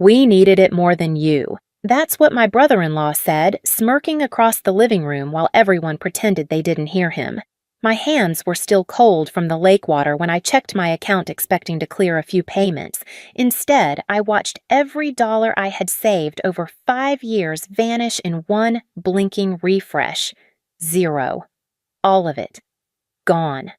We needed it more than you. That's what my brother-in-law said, smirking across the living room while everyone pretended they didn't hear him. My hands were still cold from the lake water when I checked my account expecting to clear a few payments. Instead, I watched every dollar I had saved over 5 years vanish in one blinking refresh. Zero. All of it. Gone.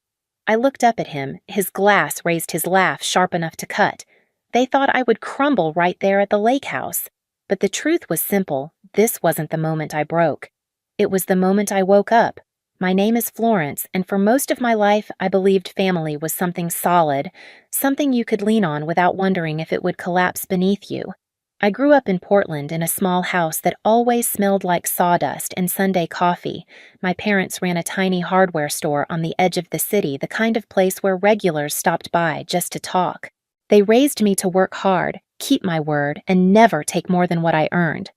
I looked up at him. His glass raised his laugh sharp enough to cut. They thought I would crumble right there at the lake house. But the truth was simple. This wasn't the moment I broke. It was the moment I woke up. My name is Florence, and for most of my life, I believed family was something solid, something you could lean on without wondering if it would collapse beneath you. I grew up in Portland in a small house that always smelled like sawdust and Sunday coffee. My parents ran a tiny hardware store on the edge of the city, the kind of place where regulars stopped by just to talk. They raised me to work hard, keep my word, and never take more than what I earned.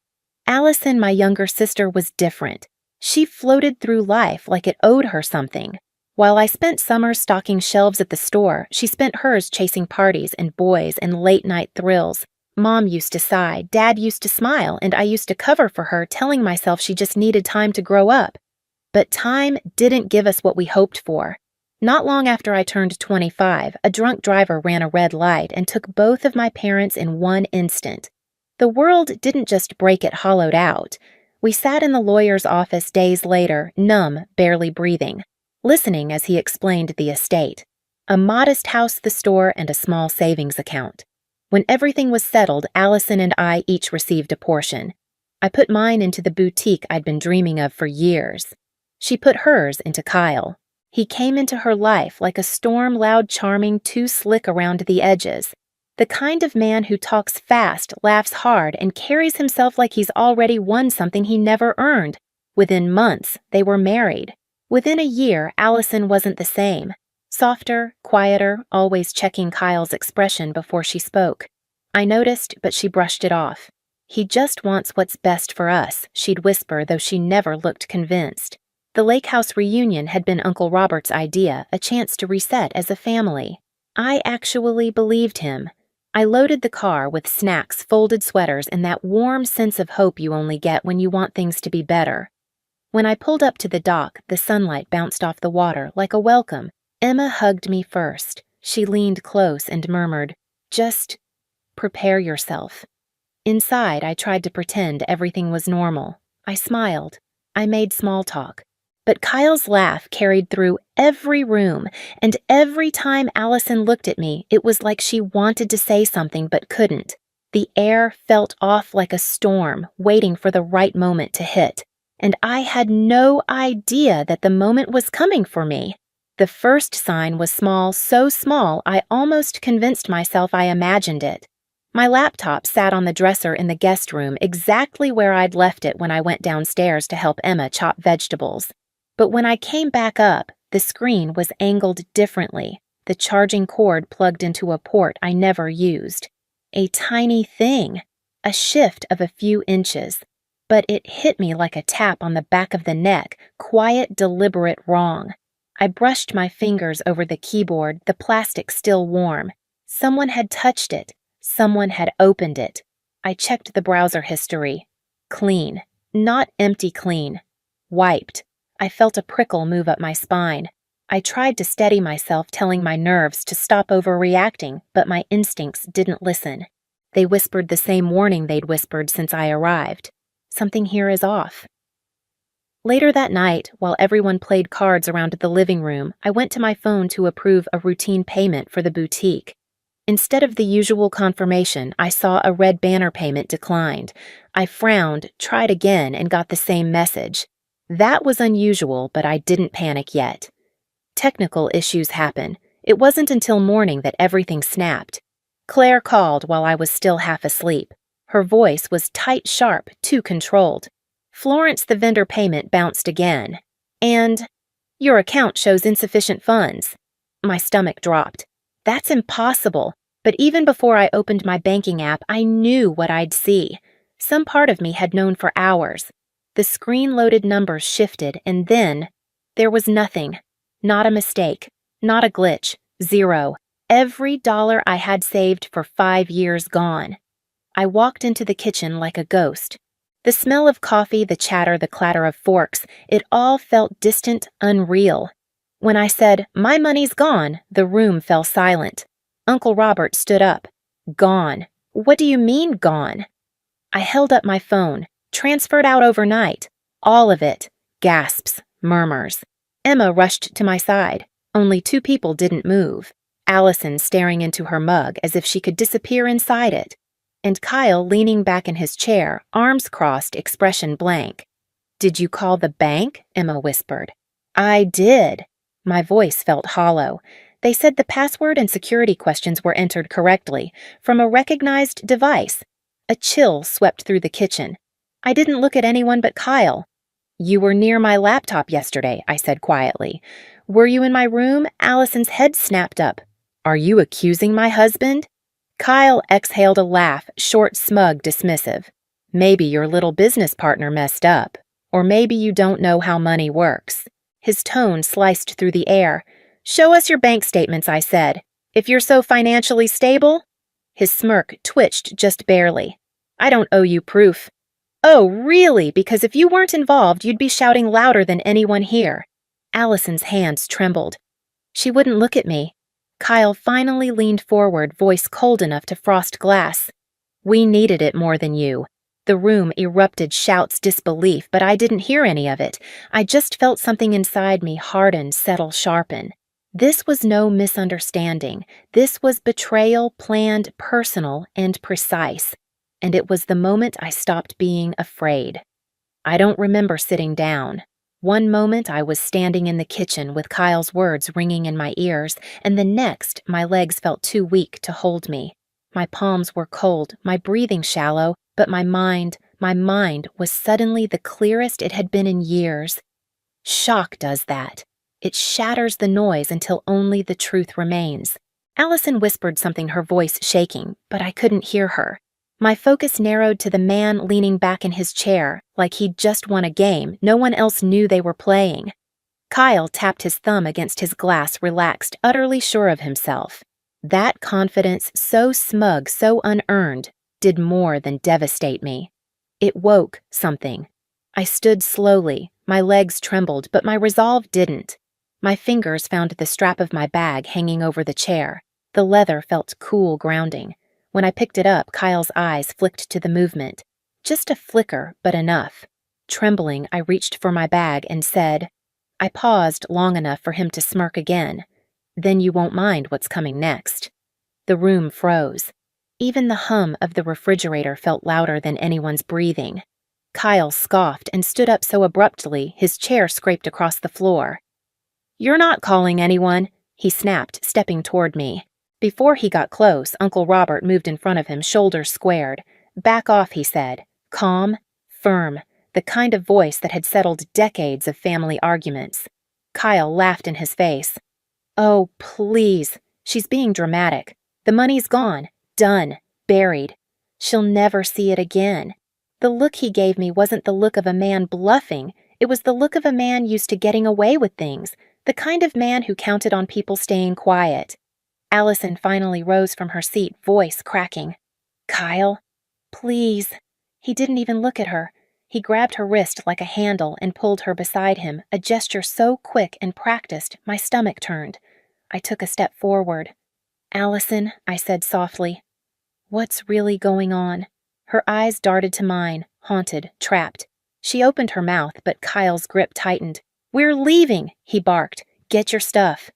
Allison, my younger sister, was different. She floated through life like it owed her something. While I spent summers stocking shelves at the store, she spent hers chasing parties and boys and late-night thrills. Mom used to sigh, Dad used to smile, and I used to cover for her, telling myself she just needed time to grow up. But time didn't give us what we hoped for. Not long after I turned 25, a drunk driver ran a red light and took both of my parents in one instant. The world didn't just break, it hollowed out. We sat in the lawyer's office days later, numb, barely breathing, listening as he explained the estate. A modest house, the store, and a small savings account. When everything was settled, Allison and I each received a portion. I put mine into the boutique I'd been dreaming of for years. She put hers into Kyle. He came into her life like a storm, loud, charming, too slick around the edges. The kind of man who talks fast, laughs hard, and carries himself like he's already won something he never earned. Within months, they were married. Within a year, Allison wasn't the same. Softer, quieter, always checking Kyle's expression before she spoke. I noticed, but she brushed it off. He just wants what's best for us, she'd whisper, though she never looked convinced. The lake house reunion had been Uncle Robert's idea, a chance to reset as a family. I actually believed him. I loaded the car with snacks, folded sweaters, and that warm sense of hope you only get when you want things to be better. When I pulled up to the dock, the sunlight bounced off the water like a welcome. Emma hugged me first. She leaned close and murmured, "Just prepare yourself." Inside, I tried to pretend everything was normal. I smiled. I made small talk. But Kyle's laugh carried through every room, and every time Allison looked at me, it was like she wanted to say something but couldn't. The air felt off like a storm, waiting for the right moment to hit. And I had no idea that the moment was coming for me. The first sign was small, so small I almost convinced myself I imagined it. My laptop sat on the dresser in the guest room, exactly where I'd left it when I went downstairs to help Emma chop vegetables. But when I came back up, the screen was angled differently, the charging cord plugged into a port I never used. A tiny thing, a shift of a few inches. But it hit me like a tap on the back of the neck, quiet, deliberate wrong. I brushed my fingers over the keyboard, the plastic still warm. Someone had touched it. Someone had opened it. I checked the browser history. Clean. Not empty clean. Wiped. I felt a prickle move up my spine. I tried to steady myself, telling my nerves to stop overreacting, but my instincts didn't listen. They whispered the same warning they'd whispered since I arrived. Something here is off. Later that night, while everyone played cards around the living room, I went to my phone to approve a routine payment for the boutique. Instead of the usual confirmation, I saw a red banner payment declined. I frowned, tried again, and got the same message. That was unusual, but I didn't panic yet. Technical issues happen. It wasn't until morning that everything snapped. Claire called while I was still half asleep. Her voice was tight, sharp, too controlled. "Florence, the vendor payment bounced again. And your account shows insufficient funds." My stomach dropped. That's impossible. But even before I opened my banking app, I knew what I'd see. Some part of me had known for hours. The screen-loaded numbers shifted, and then there was nothing. Not a mistake. Not a glitch. Zero. Every dollar I had saved for 5 years gone. I walked into the kitchen like a ghost. The smell of coffee, the chatter, the clatter of forks, it all felt distant, unreal. When I said, "My money's gone," the room fell silent. Uncle Robert stood up. "Gone. What do you mean, gone?" I held up my phone. "Transferred out overnight. All of it." Gasps, murmurs. Emma rushed to my side. Only 2 people didn't move. Allison staring into her mug as if she could disappear inside it, and Kyle leaning back in his chair, arms crossed, expression blank. "Did you call the bank?" Emma whispered. "I did." My voice felt hollow. They said the password and security questions were entered correctly, from a recognized device. A chill swept through the kitchen. I didn't look at anyone but Kyle. "You were near my laptop yesterday," I said quietly. "Were you in my room?" Allison's head snapped up. "Are you accusing my husband?" Kyle exhaled a laugh, short, smug, dismissive. "Maybe your little business partner messed up. Or maybe you don't know how money works." His tone sliced through the air. "Show us your bank statements," I said. "If you're so financially stable." His smirk twitched just barely. "I don't owe you proof." "Oh, really? Because if you weren't involved, you'd be shouting louder than anyone here." Allison's hands trembled. She wouldn't look at me. Kyle finally leaned forward, voice cold enough to frost glass. "We needed it more than you." The room erupted shouts, disbelief, but I didn't hear any of it. I just felt something inside me harden, settle, sharpen. This was no misunderstanding. This was betrayal, planned, personal, and precise. And it was the moment I stopped being afraid. I don't remember sitting down. One moment I was standing in the kitchen with Kyle's words ringing in my ears, and the next my legs felt too weak to hold me. My palms were cold, my breathing shallow, but my mind was suddenly the clearest it had been in years. Shock does that. It shatters the noise until only the truth remains. Allison whispered something, her voice shaking, but I couldn't hear her. My focus narrowed to the man leaning back in his chair, like he'd just won a game no one else knew they were playing. Kyle tapped his thumb against his glass, relaxed, utterly sure of himself. That confidence, so smug, so unearned, did more than devastate me. It woke something. I stood slowly, my legs trembled, but my resolve didn't. My fingers found the strap of my bag hanging over the chair. The leather felt cool, grounding. When I picked it up, Kyle's eyes flicked to the movement. Just a flicker, but enough. Trembling, I reached for my bag and said, I paused long enough for him to smirk again. "Then you won't mind what's coming next." The room froze. Even the hum of the refrigerator felt louder than anyone's breathing. Kyle scoffed and stood up so abruptly his chair scraped across the floor. "You're not calling anyone," he snapped, stepping toward me. Before he got close, Uncle Robert moved in front of him, shoulders squared. "Back off," he said. Calm, firm, the kind of voice that had settled decades of family arguments. Kyle laughed in his face. "Oh, please. She's being dramatic. The money's gone. Done. Buried. She'll never see it again." The look he gave me wasn't the look of a man bluffing. It was the look of a man used to getting away with things, the kind of man who counted on people staying quiet. Allison finally rose from her seat, voice cracking. "Kyle, please." He didn't even look at her. He grabbed her wrist like a handle and pulled her beside him, a gesture so quick and practiced, my stomach turned. I took a step forward. "Allison," I said softly, "what's really going on?" Her eyes darted to mine, haunted, trapped. She opened her mouth, but Kyle's grip tightened. "We're leaving," he barked. "Get your stuff."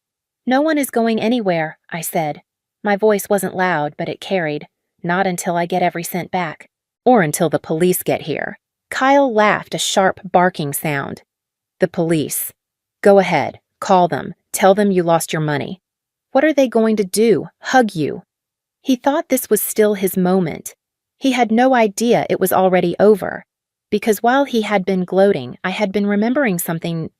"No one is going anywhere," I said. My voice wasn't loud, but it carried. "Not until I get every cent back. Or until the police get here." Kyle laughed, a sharp, barking sound. "The police. Go ahead. Call them. Tell them you lost your money." "What are they going to do? Hug you?" He thought this was still his moment. He had no idea it was already over. Because while he had been gloating, I had been remembering something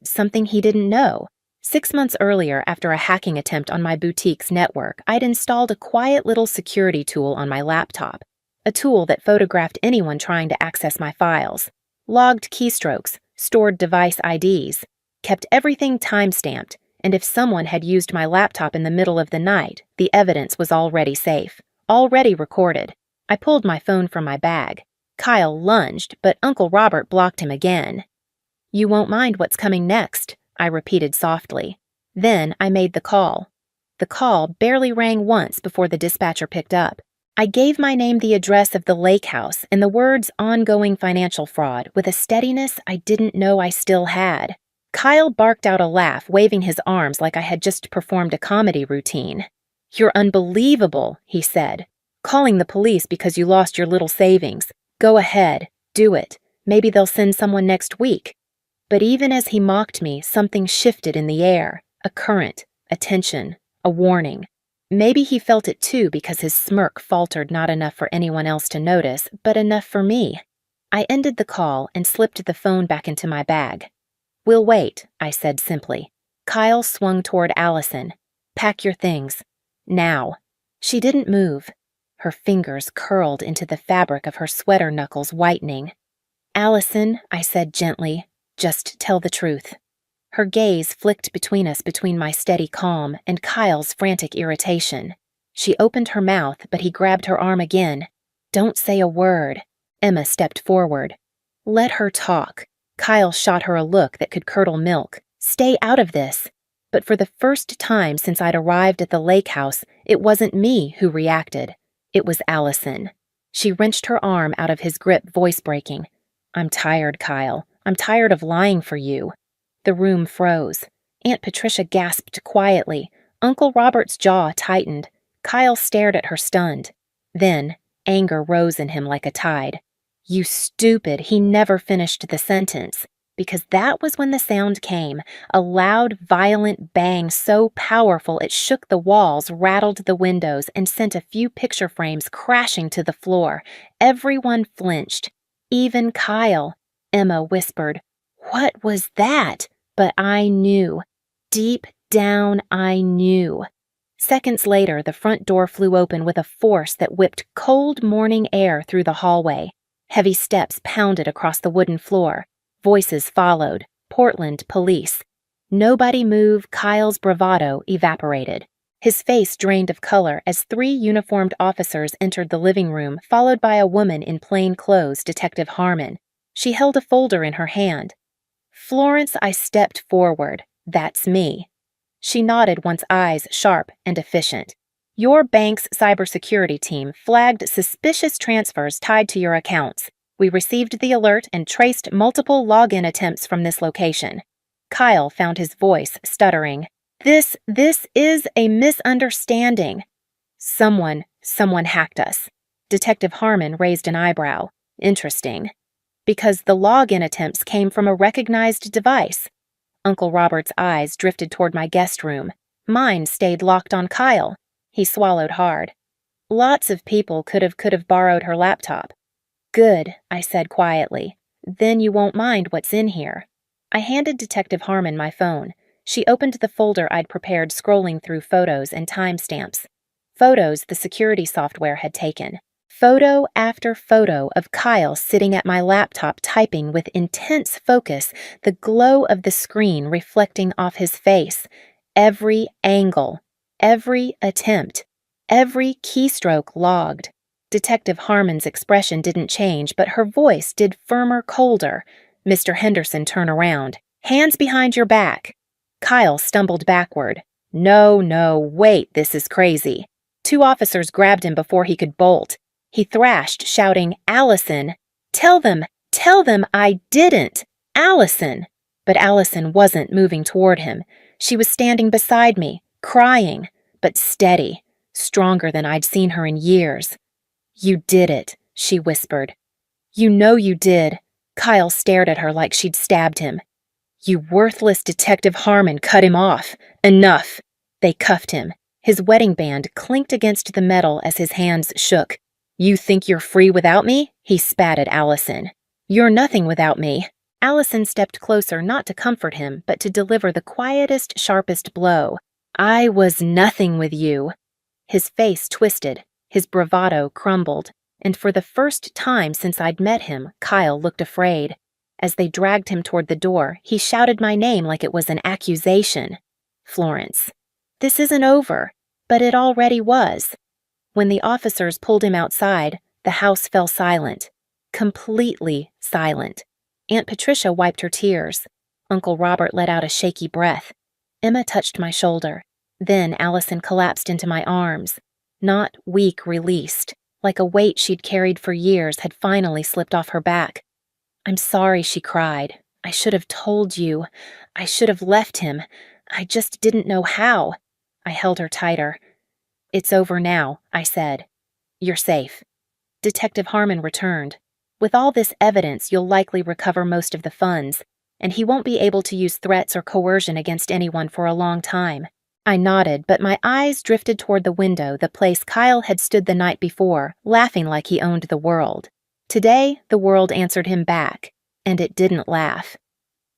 he didn't know. 6 months earlier, after a hacking attempt on my boutique's network, I'd installed a quiet little security tool on my laptop. A tool that photographed anyone trying to access my files, logged keystrokes, stored device IDs, kept everything time-stamped, and if someone had used my laptop in the middle of the night, the evidence was already safe, already recorded. I pulled my phone from my bag. Kyle lunged, but Uncle Robert blocked him again. "You won't mind what's coming next," I repeated softly. Then I made the call. The call barely rang once before the dispatcher picked up. I gave my name, the address of the lake house, and the words "ongoing financial fraud" with a steadiness I didn't know I still had. Kyle barked out a laugh, waving his arms like I had just performed a comedy routine. "You're unbelievable," he said. "Calling the police because you lost your little savings. Go ahead, do it. Maybe they'll send someone next week." But even as he mocked me, something shifted in the air. A current, a tension, a warning. Maybe he felt it too because his smirk faltered not enough for anyone else to notice, but enough for me. I ended the call and slipped the phone back into my bag. "We'll wait," I said simply. Kyle swung toward Allison. "Pack your things. Now." She didn't move. Her fingers curled into the fabric of her sweater knuckles, whitening. "Allison," I said gently, "just tell the truth." Her gaze flicked between us, between my steady calm and Kyle's frantic irritation. She opened her mouth, but he grabbed her arm again. "Don't say a word." Emma stepped forward. "Let her talk." Kyle shot her a look that could curdle milk. "Stay out of this." But for the first time since I'd arrived at the lake house, it wasn't me who reacted. It was Allison. She wrenched her arm out of his grip, voice breaking. "I'm tired, Kyle. I'm tired of lying for you." The room froze. Aunt Patricia gasped quietly. Uncle Robert's jaw tightened. Kyle stared at her stunned. Then, anger rose in him like a tide. "You stupid," he never finished the sentence, because that was when the sound came, a loud, violent bang so powerful it shook the walls, rattled the windows, and sent a few picture frames crashing to the floor. Everyone flinched. Even Kyle. Emma whispered, "What was that?" But I knew. Deep down, I knew. Seconds later, the front door flew open with a force that whipped cold morning air through the hallway. Heavy steps pounded across the wooden floor. Voices followed. Portland police. Nobody moved. Kyle's bravado evaporated. His face drained of color as 3 uniformed officers entered the living room, followed by a woman in plain clothes, Detective Harmon. She held a folder in her hand. "Florence," I stepped forward. "That's me." She nodded, once eyes sharp and efficient. "Your bank's cybersecurity team flagged suspicious transfers tied to your accounts. We received the alert and traced multiple login attempts from this location." Kyle found his voice stuttering. This is a misunderstanding." Someone hacked us." Detective Harmon raised an eyebrow. "Interesting. Because the login attempts came from a recognized device." Uncle Robert's eyes drifted toward my guest room. Mine stayed locked on Kyle. He swallowed hard. "Lots of people could have borrowed her laptop." "Good," I said quietly. "Then you won't mind what's in here." I handed Detective Harmon my phone. She opened the folder I'd prepared, scrolling through photos and timestamps. Photos the security software had taken. Photo after photo of Kyle sitting at my laptop typing with intense focus, the glow of the screen reflecting off his face. Every angle, every attempt, every keystroke logged. Detective Harmon's expression didn't change, but her voice did firmer, colder. "Mr. Henderson, turn around. Hands behind your back." Kyle stumbled backward. No, wait, this is crazy." 2 officers grabbed him before he could bolt. He thrashed, shouting, "Allison! Tell them I didn't! Allison!" But Allison wasn't moving toward him. She was standing beside me, crying, but steady, stronger than I'd seen her in years. "You did it," she whispered. "You know you did." Kyle stared at her like she'd stabbed him. "You worthless Detective Harmon cut him off. Enough." They cuffed him. His wedding band clinked against the metal as his hands shook. "You think you're free without me?" he spat at Allison. "You're nothing without me." Allison stepped closer, not to comfort him, but to deliver the quietest, sharpest blow. "I was nothing with you." His face twisted, his bravado crumbled, and for the first time since I'd met him, Kyle looked afraid. As they dragged him toward the door, he shouted my name like it was an accusation. "Florence. This isn't over." But it already was. When the officers pulled him outside, The house fell silent. Completely silent. Aunt Patricia wiped her tears. Uncle Robert let out a shaky breath. Emma touched my shoulder. Then Allison collapsed into my arms. Not weak, released, like a weight she'd carried for years had finally slipped off her back. "I'm sorry," she cried. "I should have told you. I should have left him. I just didn't know how." I held her tighter. "It's over now," I said. "You're safe." Detective Harmon returned. "With all this evidence, you'll likely recover most of the funds, and he won't be able to use threats or coercion against anyone for a long time." I nodded, but my eyes drifted toward the window, the place Kyle had stood the night before, laughing like he owned the world. Today, the world answered him back, and it didn't laugh.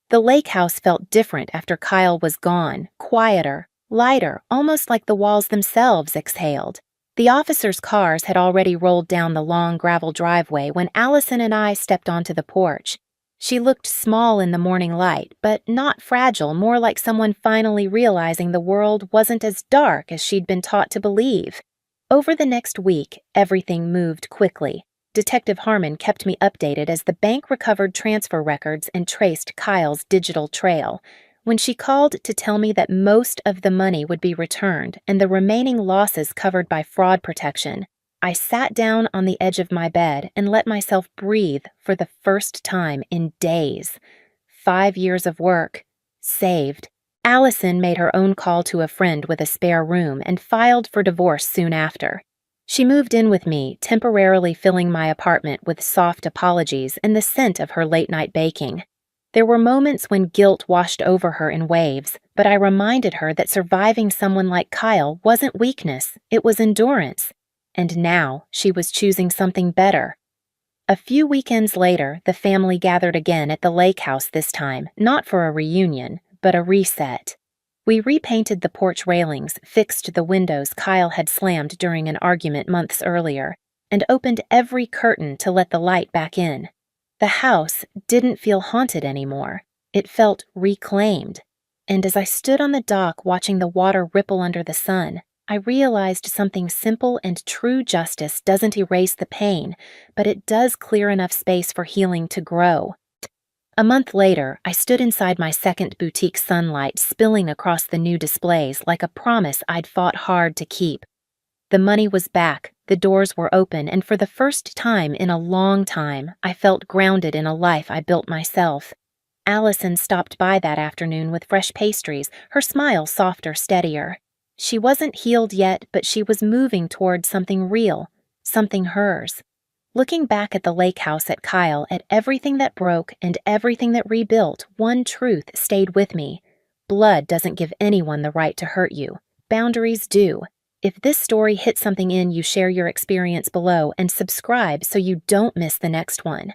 The lake house felt different after Kyle was gone, quieter, lighter, almost like the walls themselves exhaled. The officers' cars had already rolled down the long gravel driveway when Allison and I stepped onto the porch. She looked small in the morning light, but not fragile, more like someone finally realizing the world wasn't as dark as she'd been taught to believe. Over the next week, everything moved quickly. Detective Harmon kept me updated as the bank recovered transfer records and traced Kyle's digital trail. When she called to tell me that most of the money would be returned and the remaining losses covered by fraud protection, I sat down on the edge of my bed and let myself breathe for the first time in days. 5 years of work. Saved. Allison made her own call to a friend with a spare room and filed for divorce soon after. She moved in with me, temporarily filling my apartment with soft apologies and the scent of her late-night baking. There were moments when guilt washed over her in waves, but I reminded her that surviving someone like Kyle wasn't weakness, it was endurance. And now she was choosing something better. A few weekends later, the family gathered again at the lake house this time, not for a reunion, but a reset. We repainted the porch railings, fixed the windows Kyle had slammed during an argument months earlier, and opened every curtain to let the light back in. The house didn't feel haunted anymore. It felt reclaimed. And as I stood on the dock watching the water ripple under the sun, I realized something simple and true: justice doesn't erase the pain, but it does clear enough space for healing to grow. A month later, I stood inside my second boutique sunlight spilling across the new displays like a promise I'd fought hard to keep. The money was back, the doors were open, and for the first time in a long time, I felt grounded in a life I built myself. Allison stopped by that afternoon with fresh pastries, her smile softer, steadier. She wasn't healed yet, but she was moving toward something real, something hers. Looking back at the lake house, at Kyle, at everything that broke and everything that rebuilt, one truth stayed with me. Blood doesn't give anyone the right to hurt you. Boundaries do. If this story hit something in you, share your experience below and subscribe so you don't miss the next one.